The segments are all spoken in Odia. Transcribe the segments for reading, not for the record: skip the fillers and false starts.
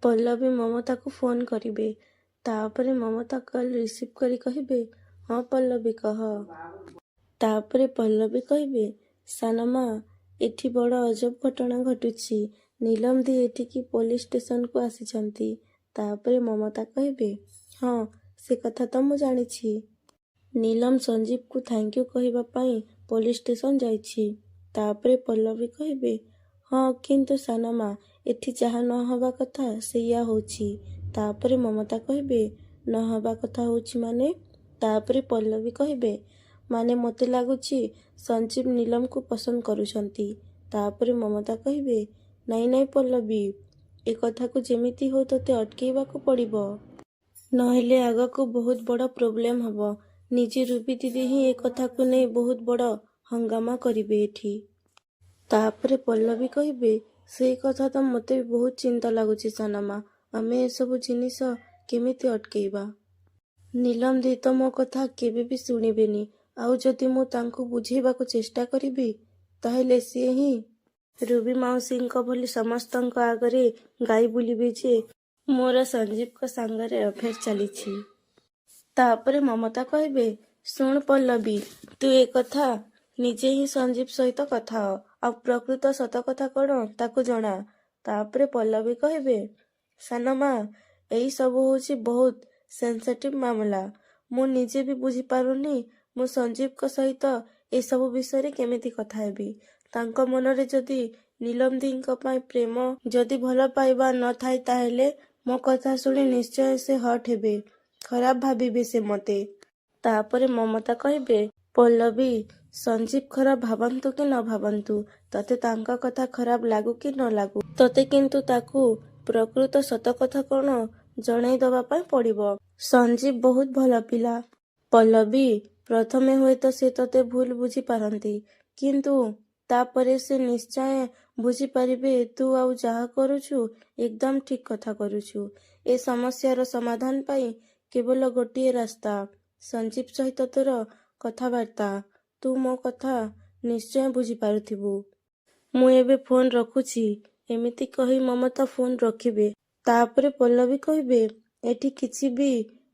ପଲ୍ଲବୀ ମମତାକୁ ଫୋନ୍ କରିବେ। ତାପରେ ମମତା କଲ୍ ରିସିଭ୍ କରି କହିବେ, ହଁ ପଲ୍ଲବୀ କହ। ତାପରେ ପଲ୍ଲବୀ କହିବେ, ସାନମା, ଏଠି ବଡ଼ ଅଜବ ଘଟଣା ଘଟୁଛି। ନୀଲମ ଦି ଏଠିକି ପୋଲିସ ଷ୍ଟେସନକୁ ଆସିଛନ୍ତି। ତାପରେ ମମତା କହିବେ, ହଁ ସେ କଥା ତ ମୁଁ ଜାଣିଛି। ନୀଲମ ସଞ୍ଜୀବକୁ ଥ୍ୟାଙ୍କ ୟୁ କହିବା ପାଇଁ ପୋଲିସ ଷ୍ଟେସନ ଯାଇଛି। ତାପରେ ପଲ୍ଲବୀ କହିବେ, ହଁ କିନ୍ତୁ ସାନମା, ଏଠି ଯାହା ନ ହେବା କଥା ସେଇଆ ହେଉଛି। ତାପରେ ମମତା କହିବେ, ନ ହେବା କଥା ହେଉଛି ମାନେ? ତାପରେ ପଲ୍ଲବୀ କହିବେ, ମାନେ ମୋତେ ଲାଗୁଛି ସଞ୍ଜୀବ ନୀଲମକୁ ପସନ୍ଦ କରୁଛନ୍ତି। ତାପରେ ମମତା କହିବେ, ନାଇଁ ନାଇଁ ପଲ୍ଲବୀ, ଏ କଥାକୁ ଯେମିତି ହଉ ତୋତେ ଅଟକେଇବାକୁ ପଡ଼ିବ। ନହେଲେ ଆଗକୁ ବହୁତ ବଡ଼ ପ୍ରୋବ୍ଲେମ୍ ହେବ। ନିଜେ ରୁବି ଦିଦି ହିଁ ଏ କଥାକୁ ନେଇ ବହୁତ ବଡ଼ ହଙ୍ଗାମା କରିବେ ଏଠି। ତାପରେ ପଲ୍ଲବୀ କହିବେ, ସେଇ କଥା ତ ମୋତେ ବି ବହୁତ ଚିନ୍ତା ଲାଗୁଛି ସାନମା। ଆମେ ଏସବୁ ଜିନିଷ କେମିତି ଅଟକେଇବା? ନୀଲମ ଦି ତ ମୋ କଥା କେବେ ବି ଶୁଣିବେନି। ଆଉ ଯଦି ମୁଁ ତାଙ୍କୁ ବୁଝେଇବାକୁ ଚେଷ୍ଟା କରିବି, ତାହେଲେ ସିଏ ହିଁ ରୁବି ମାଉସୀଙ୍କ ଭଳି ସମସ୍ତଙ୍କ ଆଗରେ ଗାଇ ବୁଲିବେ ଯେ ମୋର ସଞ୍ଜୀବଙ୍କ ସାଙ୍ଗରେ ଅଫେୟାର ଚାଲିଛି। ତାପରେ ମମତା କହିବେ, ଶୁଣ ପଲ୍ଲବୀ, ତୁ ଏ କଥା ନିଜେ ହିଁ ସଞ୍ଜୀବ ସହିତ କଥା ହ। ଆଉ ପ୍ରକୃତ ସତ କଥା କ'ଣ ତାକୁ ଜଣା। ତାପରେ ପଲ୍ଲବୀ କହିବେ, ସାନମା, ଏଇ ସବୁ ହେଉଛି ବହୁତ ସେନ୍ସିଟିଭ୍ ମାମଲା। ମୁଁ ନିଜେ ବି ବୁଝିପାରୁନି ମୁଁ ସଞ୍ଜୀବଙ୍କ ସହିତ ଏସବୁ ବିଷୟରେ କେମିତି କଥା ହେବି। ତାଙ୍କ ମନରେ ଯଦି ନୀଲମ ଦିଙ୍କ ପାଇଁ ପ୍ରେମ, ଯଦି ଭଲ ପାଇବା ନଥାଏ ତାହେଲେ ମୋ କଥା ଶୁଣି ନିଶ୍ଚୟ ସେ ହଟ୍ ହେବେ, ଖରାପ ଭାବିବେ ସେ ମୋତେ। ତାପରେ ମମତା କହିବେ, ପଲ୍ଲବୀ, ସଞ୍ଜୀବ ଖରାପ ଭାବନ୍ତୁ କି ନ ଭାବନ୍ତୁ, ତତେ ତାଙ୍କ କଥା ଖରାପ ଲାଗୁ କି ନ ଲାଗୁ, ତତେ କିନ୍ତୁ ତାକୁ ପ୍ରକୃତ ସତ କଥା କ'ଣ ଜଣାଇ ଦେବା ପାଇଁ ପଡ଼ିବ। ସଞ୍ଜୀବ ବହୁତ ଭଲ ପିଲା। ପଲ୍ଲବୀ, ପ୍ରଥମେ ହୁଏତ ସେ ତତେ ଭୁଲ ବୁଝିପାରନ୍ତି, କିନ୍ତୁ ତାପରେ ସେ ନିଶ୍ଚୟ ବୁଝିପାରିବେ ତୁ ଆଉ ଯାହା କରୁଛୁ ଏକଦମ ଠିକ୍ କଥା କରୁଛୁ। ଏ ସମସ୍ୟାର ସମାଧାନ ପାଇଁ କେବଳ ଗୋଟିଏ ରାସ୍ତା, ସଞ୍ଜୀବ ସହିତ ତୋର କଥାବାର୍ତ୍ତା। ତୁ ମୋ କଥା ନିଶ୍ଚୟ ବୁଝିପାରୁଥିବୁ। ମୁଁ ଏବେ ଫୋନ୍ ରଖୁଛି। ଏମିତି କହି ମମତା ଫୋନ୍ ରଖିବେ। ତାପରେ ପଲ୍ଲବୀ କହିବେ, ଏଠି କିଛି ବି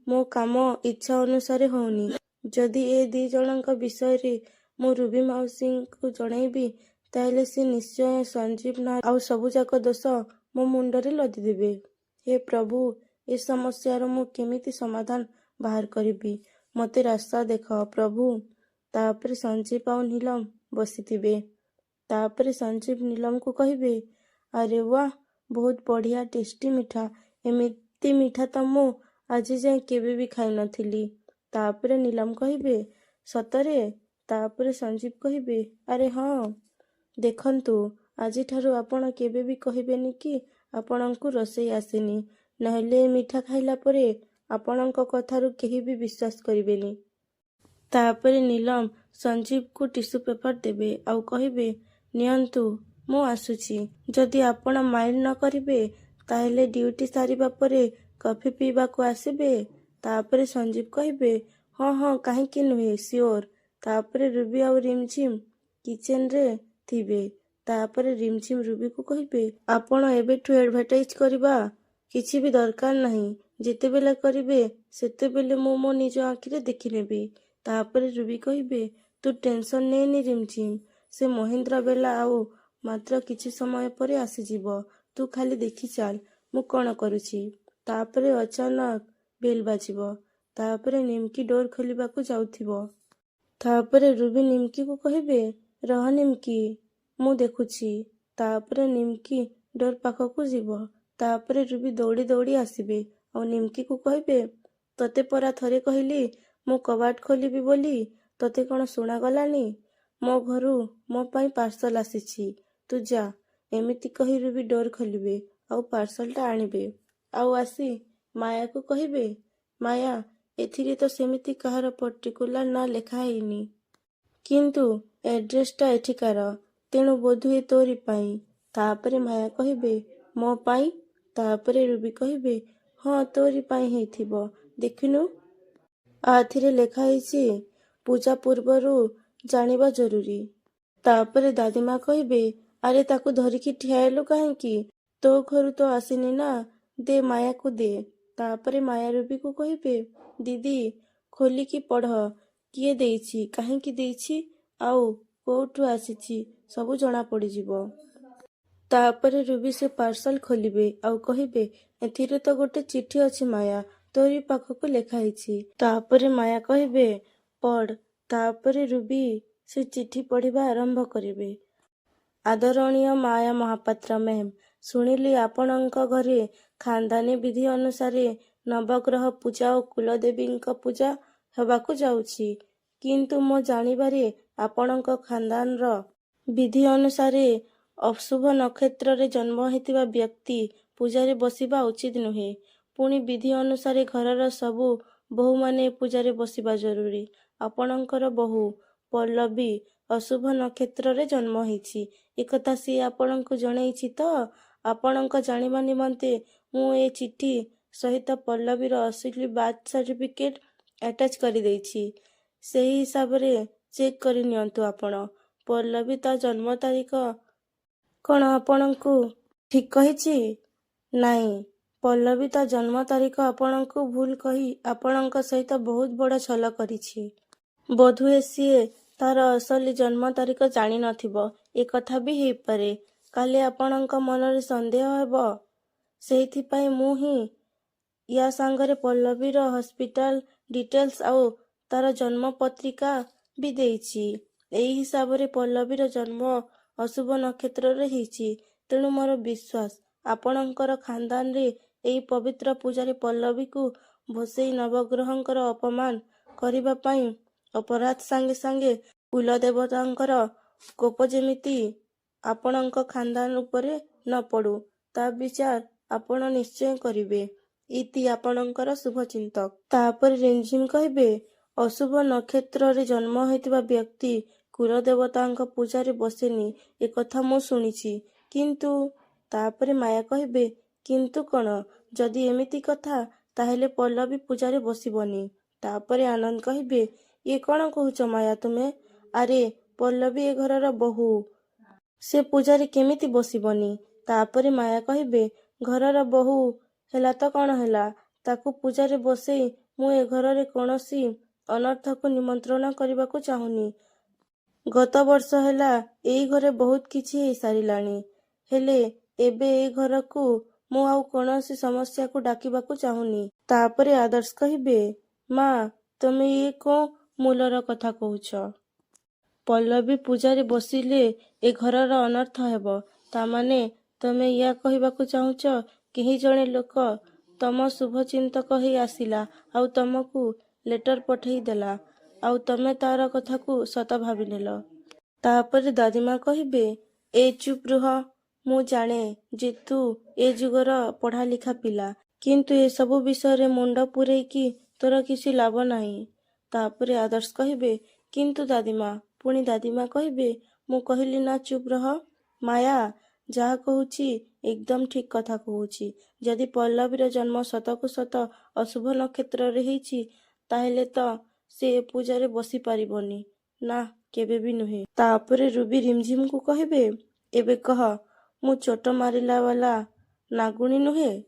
ମୋ କାମ ଇଚ୍ଛା ଅନୁସାରେ ହେଉନି। ଯଦି ଏ ଦି ଜଣଙ୍କ ବିଷୟରେ ମୁଁ ରୁବି ମାଉସୀଙ୍କୁ ଜଣାଇବି, ତାହେଲେ ସେ ନିଶ୍ଚୟ ସଞ୍ଜୀବ ନା ଆଉ ସବୁଯାକ ଦୋଷ ମୋ ମୁଣ୍ଡରେ ଲଦିଦେବେ। ହେ ପ୍ରଭୁ, ଏ ସମସ୍ୟାର ମୁଁ କେମିତି ସମାଧାନ ବାହାର କରିବି? ମୋତେ ରାସ୍ତା ଦେଖାଅ ପ୍ରଭୁ। ତାପରେ ସଞ୍ଜୀବ ଆଉ ନୀଲମ ବସିଥିବେ। ତାପରେ ସଞ୍ଜୀବ ନୀଲମକୁ କହିବେ, ଆରେ ୱାଃ, ବହୁତ ବଢ଼ିଆ ଟେଷ୍ଟି ମିଠା। ଏମିତି ମିଠା ତ ମୁଁ ଆଜି ଯାଏଁ କେବେ ବି ଖାଇନଥିଲି। ତାପରେ ନୀଲମ କହିବେ, ସତରେ? ତାପରେ ସଞ୍ଜୀବ କହିବେ, ଆରେ ହଁ। ଦେଖନ୍ତୁ, ଆଜିଠାରୁ ଆପଣ କେବେ ବି କହିବେନି କି ଆପଣଙ୍କୁ ରୋଷେଇ ଆସେନି। ନହେଲେ ଏ ମିଠା ଖାଇଲା ପରେ ଆପଣଙ୍କ କଥାରୁ କେହି ବି ବିଶ୍ୱାସ କରିବେନି। ତାପରେ ନୀଲମ ସଞ୍ଜୀବକୁ ଟିସୁ ପେପର ଦେବେ ଆଉ କହିବେ, ନିଅନ୍ତୁ, ମୁଁ ଆସୁଛି। ଯଦି ଆପଣ ମାଇଣ୍ଡ ନ କରିବେ, ତାହେଲେ ଡ୍ୟୁଟି ସାରିବା ପରେ କଫି ପିଇବାକୁ ଆସିବେ। ତାପରେ ସଞ୍ଜୀବ କହିବେ, ହଁ ହଁ, କାହିଁକି ନୁହେଁ, ସିଓର। ତାପରେ ରୁବି ଆଉ ରିମଝିମ୍ କିଚେନରେ ଥିବେ। ତାପରେ ରିମଝିମ୍ ରୁବିକୁ କହିବେ, ଆପଣ ଏବେଠୁ ଆଡଭର୍ଟାଇଜ କରିବା କିଛି ବି ଦରକାର ନାହିଁ। ଯେତେବେଳେ କରିବେ ସେତେବେଳେ ମୁଁ ମୋ ନିଜ ଆଖିରେ ଦେଖିନେବି। ତାପରେ ରୁବି କହିବେ, ତୁ ଟେନସନ୍ ନେନି ରିମଝିମ୍, ସେ ମହେନ୍ଦ୍ର ବେଲା ଆଉ ମାତ୍ର କିଛି ସମୟ ପରେ ଆସିଯିବ। ତୁ ଖାଲି ଦେଖି ଚାଲ ମୁଁ କ'ଣ କରୁଛି। ତାପରେ ଅଚାନକ ବେଲ୍ ବାଜିବ। ତାପରେ ନିମକି ଡୋର ଖୋଲିବାକୁ ଯାଉଥିବ। ତାପରେ ରୁବି ନିମକିକୁ କହିବେ, ରହ ନିମକି, ମୁଁ ଦେଖୁଛି। ତାପରେ ନିମକି ଡୋର ପାଖକୁ ଯିବ। ତାପରେ ରୁବି ଦୌଡ଼ି ଦୌଡ଼ି ଆସିବେ ଆଉ ନିମକିକୁ କହିବେ, ତତେ ପରା ଥରେ କହିଲି ମୁଁ କବାଟ ଖୋଲିବି ବୋଲି, ତତେ କ'ଣ ଶୁଣାଗଲାନି? ମୋ ଘରୁ ମୋ ପାଇଁ ପାର୍ସଲ ଆସିଛି, ତୁ ଯା। ଏମିତି କହି ରୁବି ଡୋର ଖୋଲିବେ ଆଉ ପାର୍ସଲଟା ଆଣିବେ। ଆଉ ଆସି ମାୟାକୁ କହିବେ, ମାୟା, ଏଥିରେ ତ ସେମିତି କାହାର ପର୍ଟିକୁଲାର ନାଁ ଲେଖା ହେଇନି, କିନ୍ତୁ ଏଡ୍ରେସଟା ଏଠିକାର, ତେଣୁ ବୋଧହୁଏ ତୋରି ପାଇଁ। ତାପରେ ମାୟା କହିବେ, ମୋ ପାଇଁ? ତାପରେ ରୁବି କହିବେ, ହଁ ତୋରି ପାଇଁ ହେଇଥିବ। ଦେଖିନୁ, ଆଥିରେ ଲେଖା ହେଇଛି, ପୂଜା ପୂର୍ବରୁ ଜାଣିବା ଜରୁରୀ। ତାପରେ ଦାଦିମା କହିବେ, ଆରେ ତାକୁ ଧରିକି ଠିଆ ହେଲୁ କାହିଁକି? ତୋ ଘରୁ ତ ଆସିନି ନା, ଦେ ମାୟାକୁ ଦେ। ତାପରେ ମାୟା ରୁବିକୁ କହିବେ, ଦିଦି ଖୋଲିକି ପଢ଼, କିଏ ଦେଇଛି, କାହିଁକି ଦେଇଛି, ଆଉ କୋଉଠୁ ଆସିଛି ସବୁ ଜଣା ପଡ଼ିଯିବ। ତାପରେ ରୁବି ସେ ପାର୍ସଲ ଖୋଲିବେ ଆଉ କହିବେ, ଏଥିରେ ତ ଗୋଟେ ଚିଠି ଅଛି ମାୟା, ତୋରି ପାଖକୁ ଲେଖା ହେଇଛି। ତାପରେ ମାୟା କହିବେ, ପଢ଼। ତାପରେ ରୁବି ସେ ଚିଠି ପଢ଼ିବା ଆରମ୍ଭ କରିବେ। ଆଦରଣୀୟ ମାୟା ମହାପାତ୍ର ମ୍ୟାମ୍, ଶୁଣିଲି ଆପଣଙ୍କ ଘରେ ଖାନଦାନୀ ବିଧି ଅନୁସାରେ ନବଗ୍ରହ ପୂଜା ଓ କୁଳଦେବୀଙ୍କ ପୂଜା ହେବାକୁ ଯାଉଛି। କିନ୍ତୁ ମୋ ଜାଣିବାରେ ଆପଣଙ୍କ ଖାନଦାନର ବିଧି ଅନୁସାରେ ଅଶୁଭ ନକ୍ଷତ୍ରରେ ଜନ୍ମ ହୋଇଥିବା ବ୍ୟକ୍ତି ପୂଜାରେ ବସିବା ଉଚିତ ନୁହେଁ। ପୁଣି ବିଧି ଅନୁସାରେ ଘରର ସବୁ ବୋହୂମାନେ ପୂଜାରେ ବସିବା ଜରୁରୀ। ଆପଣଙ୍କର ବୋହୂ ପଲ୍ଲବୀ ଅଶୁଭ ନକ୍ଷତ୍ରରେ ଜନ୍ମ ହେଇଛି, ଏକଥା ସିଏ ଆପଣଙ୍କୁ ଜଣେଇଛି ତ? ଆପଣଙ୍କ ଜାଣିବା ନିମନ୍ତେ ମୁଁ ଏ ଚିଠି ସହିତ ପଲ୍ଲବୀର ଅସଲି ବାର୍ଥ ସାର୍ଟିଫିକେଟ୍ ଆଟାଚ୍ କରିଦେଇଛି। ସେହି ହିସାବରେ ଚେକ୍ କରି ନିଅନ୍ତୁ ଆପଣ। ପଲ୍ଲବୀ ତା ଜନ୍ମ ତାରିଖ କ'ଣ ଆପଣଙ୍କୁ ଠିକ୍ କହିଛି? ନାଇଁ, ପଲ୍ଲବୀ ତା ଜନ୍ମ ତାରିଖ ଆପଣଙ୍କୁ ଭୁଲ କହି ଆପଣଙ୍କ ସହିତ ବହୁତ ବଡ଼ ଛଲ କରିଛି। ବୋଧହୁଏ ସିଏ ତାର ଅସଲି ଜନ୍ମ ତାରିଖ ଜାଣିନଥିବ, ଏକଥା ବି ହେଇପାରେ। କାଲି ଆପଣଙ୍କ ମନରେ ସନ୍ଦେହ ହେବ, ସେଇଥିପାଇଁ ମୁଁ ହିଁ ୟା ସାଙ୍ଗରେ ପଲ୍ଲବୀର ହସ୍ପିଟାଲ ଡିଟେଲ୍ସ ଆଉ ତାର ଜନ୍ମ ପତ୍ରିକା ବି ଦେଇଛି। ଏଇ ହିସାବରେ ପଲ୍ଲବୀର ଜନ୍ମ ଅଶୁଭ ନକ୍ଷତ୍ରରେ ହେଇଛି। ତେଣୁ ମୋର ବିଶ୍ୱାସ, ଆପଣଙ୍କର ଖାନଦାନରେ ଏଇ ପବିତ୍ର ପୂଜାରେ ପଲ୍ଲବୀକୁ ଭସେଇ ନବଗ୍ରହଙ୍କର ଅପମାନ କରିବା ପାଇଁ ଅପରାଧ ସାଙ୍ଗେ ସାଙ୍ଗେ କୁଲଦେବତାଙ୍କର କୋପ ଯେମିତି ଆପଣଙ୍କ ଖାନଦାନ ଉପରେ ନ ପଡ଼ୁ, ତା ବିଚାର ଆପଣ ନିଶ୍ଚୟ କରିବେ। ଇତି ଆପଣଙ୍କର ଶୁଭଚିନ୍ତକ। ତାପରେ ରିମଝିମ୍ କହିବେ, ଅଶୁଭ ନକ୍ଷତ୍ରରେ ଜନ୍ମ ହୋଇଥିବା ବ୍ୟକ୍ତି କୁଳଦେବତାଙ୍କ ପୂଜାରେ ବସେନି, ଏକଥା ମୁଁ ଶୁଣିଛି। କିନ୍ତୁ? ତାପରେ ମାୟା କହିବେ, କିନ୍ତୁ କ'ଣ? ଯଦି ଏମିତି କଥା, ତାହେଲେ ପଲ୍ଲବୀ ପୂଜାରେ ବସିବନି। ତାପରେ ଆନନ୍ଦ କହିବେ, ଇଏ କ'ଣ କହୁଛ ମାୟା ତୁମେ? ଆରେ ପଲ୍ଲବୀ ଏ ଘରର ବୋହୂ, ସେ ପୂଜାରେ କେମିତି ବସିବନି? ତାପରେ ମାୟା କହିବେ, ଘରର ବୋହୂ ହେଲା ତ କ'ଣ ହେଲା, ତାକୁ ପୂଜାରେ ବସେଇ ମୁଁ ଏ ଘରରେ କୌଣସି ଅନର୍ଥକୁ ନିମନ୍ତ୍ରଣ କରିବାକୁ ଚାହୁଁନି। ଗତ ବର୍ଷ ହେଲା ଏଇ ଘରେ ବହୁତ କିଛି ହେଇସାରିଲାଣି, ହେଲେ ଏବେ ଏଇ ଘରକୁ ମୁଁ ଆଉ କୌଣସି ସମସ୍ୟାକୁ ଡାକିବାକୁ ଚାହୁଁନି। ତାପରେ ଆଦର୍ଶ କହିବେ, ମା ତମେ ଇଏ କୋଉ ମୂଲର କଥା କହୁଛ? ପଲ୍ଲବୀ ପୂଜାରେ ବସିଲେ ଏ ଘରର ଅନର୍ଥ ହେବ, ତାମାନେ ତମେ ୟା କହିବାକୁ ଚାହୁଁଛ କେହି ଜଣେ ଲୋକ ତମ ଶୁଭଚିନ୍ତକ ହେଇ ଆସିଲା ଆଉ ତମକୁ ଲେଟର ପଠେଇ ଦେଲା, ଆଉ ତମେ ତାର କଥାକୁ ସତ ଭାବିନେଲ। ତାପରେ ଦାଦିମା କହିବେ, ଏ ଚୁପ୍ ରୁହ। ମୁଁ ଜାଣେ ଯେ ତୁ ଏ ଯୁଗର ପଢ଼ାଲିଖା ପିଲା, କିନ୍ତୁ ଏସବୁ ବିଷୟରେ ମୁଣ୍ଡ ପୂରେଇକି ତୋର କିଛି ଲାଭ ନାହିଁ। ତାପରେ ଆଦର୍ଶ କହିବେ, କିନ୍ତୁ ଦାଦିମା। ପୁଣି ଦାଦିମା କହିବେ, ମୁଁ କହିଲି ନା ଚୁପ୍ ରହ। ମାୟା ଯାହା କହୁଛି ଏକଦମ ଠିକ୍ କଥା କହୁଛି। ଯଦି ପଲ୍ଲବୀର ଜନ୍ମ ସତକୁ ସତ ଅଶୁଭ ନକ୍ଷତ୍ରରେ ହେଇଛି, ତାହେଲେ ତ ସେ ଏ ପୂଜାରେ ବସି ପାରିବନି। ନା, କେବେ ବି ନୁହେଁ। ତାପରେ ରୁବି ରିମଝିମ୍କୁ କହିବେ, ଏବେ କହ, ମୁଁ ଚୋଟ ମାରିଲା ବାଲା ନାଗୁଣୀ ନୁହେଁ?